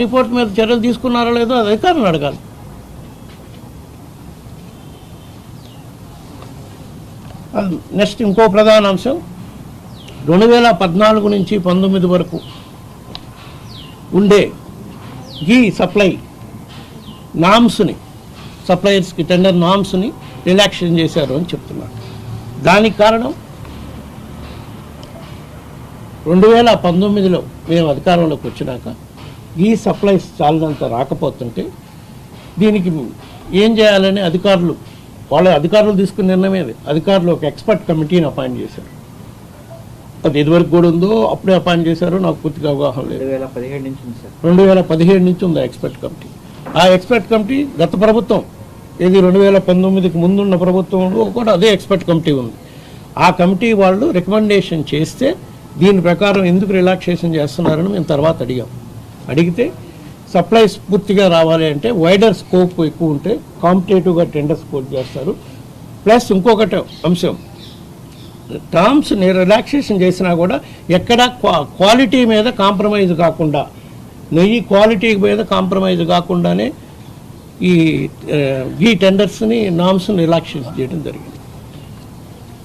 Report మీద చర్యలు తీసుకున్నారో లేదో అది అధికారులను అడగాలి. నెక్స్ట్ ఇంకో ప్రధాన అంశం 2014 నుంచి 19 వరకు ఉండే ఈ సప్లై నామ్స్ని, సప్లయర్స్కి టెండర్ నామ్స్ని రిలాక్సేషన్ చేశారు అని చెప్తున్నారు. దానికి కారణం 2019లో మేము అధికారంలోకి వచ్చినాక ఈ సప్లైస్ చాలినంత రాకపోతుంటే దీనికి ఏం చేయాలని అధికారులు తీసుకున్న నిర్ణయం. అధికారులు ఒక ఎక్స్పర్ట్ కమిటీని అపాయింట్ చేశారు. అది ఇదివరకు కూడా ఉందో అప్పుడే అపాయింట్ చేశారో నాకు పూర్తిగా అవగాహన లేదు. 2017 నుంచి ఉంది ఆ ఎక్స్పర్ట్ కమిటీ. ఆ ఎక్స్పర్ట్ కమిటీ గత ప్రభుత్వం, ఇది 2019కి ముందున్న ప్రభుత్వంలో కూడా అదే ఎక్స్పర్ట్ కమిటీ ఉంది. ఆ కమిటీ వాళ్ళు రికమెండేషన్ చేస్తే దీని ప్రకారం ఎందుకు రిలాక్సేషన్ చేస్తున్నారని మేము తర్వాత అడిగితే సప్లైస్ పూర్తిగా రావాలి అంటే వైడర్ స్కోప్ ఎక్కువ ఉంటే కాంపిటేటివ్గా టెండర్స్ పోటీ చేస్తారు. ప్లస్ ఇంకొకటి అంశం, టర్మ్స్ని రిలాక్సేషన్ చేసినా కూడా ఎక్కడ క్వాలిటీ మీద కాంప్రమైజ్ కాకుండా, నెయ్యి క్వాలిటీ మీద కాంప్రమైజ్ కాకుండానే ఈ టెండర్స్ని నామ్స్ని రిలాక్సేషన్ చేయడం జరిగింది.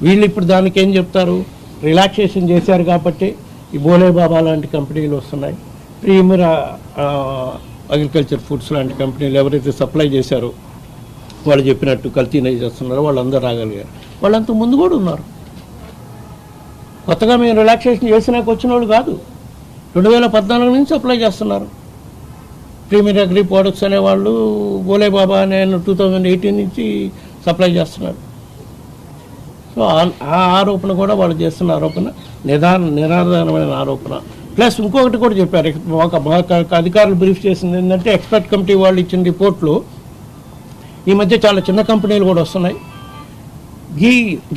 వీళ్ళు ఇప్పుడు దానికి ఏం చెప్తారు, రిలాక్సేషన్ చేశారు కాబట్టి ఈ బోలే బాబా లాంటి కంపెనీలు వస్తున్నాయి, ప్రీమియర్ అగ్రికల్చర్ ఫుడ్స్ లాంటి కంపెనీలు ఎవరైతే సప్లై చేశారో వాళ్ళు చెప్పినట్టు కల్తీ నెయ్యి చేస్తున్నారో వాళ్ళందరూ రాగలిగారు. వాళ్ళంత ముందు కూడా ఉన్నారు. కొత్తగా మేము రిలాక్సేషన్ చేసినాక వచ్చిన వాళ్ళు కాదు, 2014 నుంచి సప్లై చేస్తున్నారు. ప్రీమియర్ అగ్రి ప్రోడక్ట్స్ అనేవాళ్ళు బోలే బాబా అనే 2018 నుంచి సప్లై చేస్తున్నారు. సో ఆ ఆరోపణ కూడా వాళ్ళు చేస్తున్న ఆరోపణ నిరాధారమైన ఆరోపణ. ప్లస్ ఇంకొకటి కూడా చెప్పారు, అధికారులు బ్రీఫ్ చేసింది ఏంటంటే ఎక్స్పర్ట్ కమిటీ వాళ్ళు ఇచ్చిన రిపోర్ట్లో ఈ మధ్య చాలా చిన్న కంపెనీలు కూడా వస్తున్నాయి.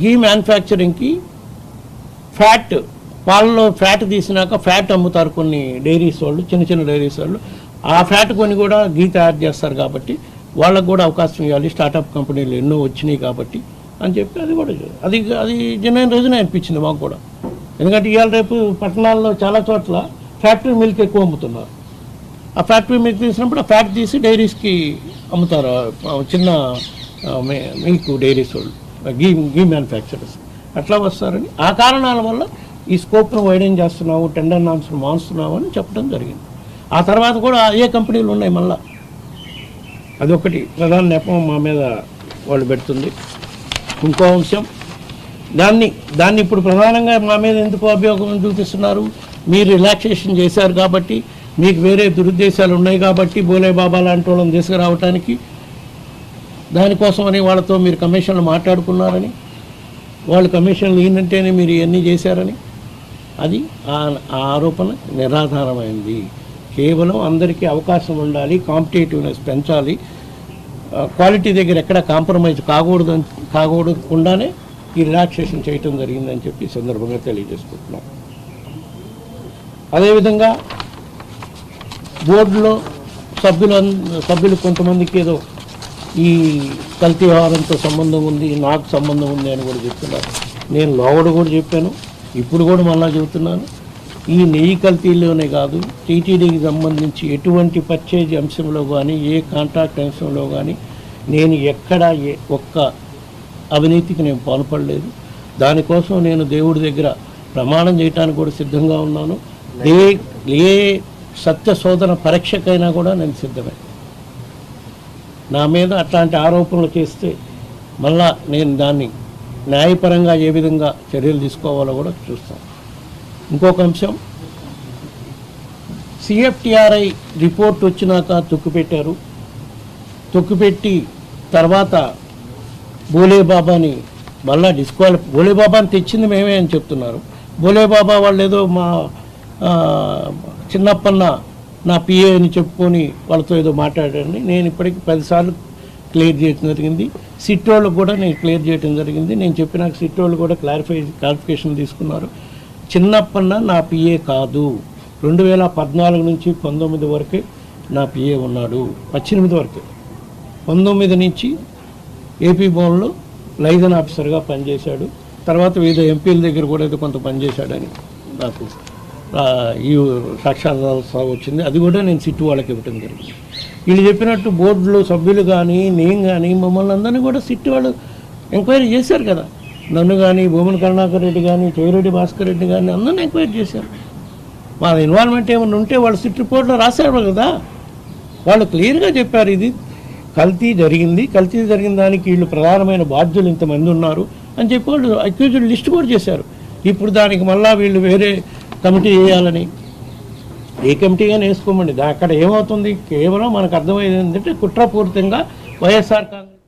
గీ మ్యానుఫ్యాక్చరింగ్కి పాలలో ఫ్యాట్ తీసినాక ఫ్యాట్ అమ్ముతారు కొన్ని డైరీస్ వాళ్ళు, చిన్న డైరీస్ వాళ్ళు. ఆ ఫ్యాట్ కొని కూడా గీ తయారు చేస్తారు కాబట్టి వాళ్ళకు కూడా అవకాశం ఇవ్వాలి. స్టార్టప్ కంపెనీలు ఎన్నో వచ్చినాయి కాబట్టి అని చెప్పి అది కూడా అది జెన్యూన్ రీజన్ అనిపించింది మాకు కూడా. ఎందుకంటే ఇవాళ రేపు పట్టణాల్లో చాలా చోట్ల ఫ్యాక్టరీ మిల్క్ ఎక్కువ అమ్ముతున్నారు. ఆ ఫ్యాక్టరీ మిల్క్ తీసినప్పుడు ఆ ఫ్యాట్ తీసి డైరీస్కి అమ్ముతారు, చిన్న మిల్క్ డైరీస్ వాళ్ళు, గీ మ్యానుఫ్యాక్చరర్స్ అట్లా వస్తారని. ఆ కారణాల వల్ల ఈ స్కోప్ను వైడెన్ చేస్తున్నాము, టెండర్ నామ్స్ను మారుస్తున్నాము అని చెప్పడం జరిగింది. ఆ తర్వాత కూడా ఏ కంపెనీలు ఉన్నాయి మళ్ళా. అదొకటి ప్రధాన నెపం మా మీద వాళ్ళు పెడుతుంది. ఇంకో అంశం, దాన్ని ఇప్పుడు ప్రధానంగా మా మీద ఎందుకు అభియోగం చూపిస్తున్నారు, మీరు రిలాక్సేషన్ చేశారు కాబట్టి, మీకు వేరే దురుద్దేశాలు ఉన్నాయి కాబట్టి బోలే బాబా లాంటి వాళ్ళని తీసుకురావడానికి, దానికోసమని వాళ్ళతో మీరు కమిషన్లు మాట్లాడుకున్నారని, వాళ్ళు కమిషన్లు ఈయనంటేనే మీరు ఇవన్నీ చేశారని, అది ఆ ఆరోపణ నిరాధారమైంది. కేవలం అందరికీ అవకాశం ఉండాలి, కాంపిటేటివ్నెస్ పెంచాలి, క్వాలిటీ దగ్గర ఎక్కడ కాంప్రమైజ్ కాకూడకుండానే ఈ రిలాక్సేషన్ చేయటం జరిగిందని చెప్పి ఈ సందర్భంగా తెలియజేసుకుంటున్నాం. అదేవిధంగా బోర్డులో సభ్యులు కొంతమందికి ఏదో ఈ కల్తీ వ్యవహారంతో సంబంధం ఉంది, నాకు సంబంధం ఉంది అని కూడా చెప్తున్నారు. నేను లోగడ కూడా చెప్పాను, ఇప్పుడు కూడా మళ్ళా చెబుతున్నాను, ఈ నెయ్యి కల్తీలోనే కాదు, టీటీడీకి సంబంధించి ఎటువంటి పర్చేజ్ అంశంలో కానీ, ఏ కాంట్రాక్ట్ అంశంలో కానీ నేను ఎక్కడా ఒక్క అవినీతికి నేను పాల్పడలేదు. దానికోసం నేను దేవుడి దగ్గర ప్రమాణం చేయడానికి కూడా సిద్ధంగా ఉన్నాను. ఏ సత్య శోధన పరీక్షకైనా కూడా నేను సిద్ధమే. నా మీద అట్లాంటి ఆరోపణలు చేస్తే మళ్ళా నేను దాన్ని న్యాయపరంగా ఏ విధంగా చర్యలు తీసుకోవాలో కూడా చూస్తాను. ఇంకొక అంశం, సిఎఫ్టిఆర్ఐ రిపోర్ట్ వచ్చినాక తొక్కిపెట్టారు. తొక్కిపెట్టి తర్వాత బోలేబాబాని మళ్ళా బోలేబాబాని తెచ్చింది మేమే అని చెప్తున్నారు. బోలేబాబా వాళ్ళు ఏదో మా చిన్నప్పన్న నా పిఏ అని చెప్పుకొని వాళ్ళతో ఏదో మాట్లాడారని నేను ఇప్పటికి 10 సార్లు క్లియర్ చేయడం జరిగింది. సిట్ వాళ్ళకు కూడా నేను క్లియర్ చేయడం జరిగింది. నేను చెప్పినాక సిట్ వాళ్ళు కూడా క్లారిఫికేషన్ తీసుకున్నారు. చిన్నప్పన్న నా పిఏ కాదు, 2014 నుంచి 19 వరకే నా పిఏ ఉన్నాడు, 18 వరకే. 19 నుంచి ఏపీ భవన్లో లైజన్ ఆఫీసర్గా పనిచేశాడు. తర్వాత వివిధ ఎంపీల దగ్గర కూడా ఏదో కొంత పనిచేశాడని నాకు ఈ సాక్షాత్కారం వచ్చింది. అది కూడా నేను సిట్టు వాళ్ళకి ఇవ్వటం జరిగింది. వీళ్ళు చెప్పినట్టు బోర్డులో సభ్యులు కానీ నేను కానీ మమ్మల్ని అందరినీ కూడా సిట్టు వాళ్ళు ఎంక్వైరీ చేశారు కదా. నన్ను కానీ భూమన కరుణాకర్ రెడ్డి కానీ చెవిరెడ్డి భాస్కర్ రెడ్డి కానీ అందరినీ ఎంక్వైరీ చేశారు. మా ఇన్వాల్వ్మెంట్ ఏమైనా ఉంటే వాళ్ళు సిట్ రిపోర్ట్లో రాశారు కదా. వాళ్ళు క్లియర్గా చెప్పారు ఇది కల్తీ జరిగింది, కల్తీ జరిగిన దానికి వీళ్ళు ప్రధానమైన బాధ్యులు ఇంతమంది ఉన్నారు అని చెప్పి వాళ్ళు అక్యూజ్డ్ లిస్ట్ కూడా చేశారు. ఇప్పుడు దానికి మళ్ళీ వీళ్ళు వేరే కమిటీ వేయాలని, ఏ కమిటీగానే వేసుకోమండి. అక్కడ ఏమవుతుంది, కేవలం మనకు అర్థమయ్యేది ఏంటంటే కుట్రపూరితంగా వైఎస్ఆర్ కాంగ్రెస్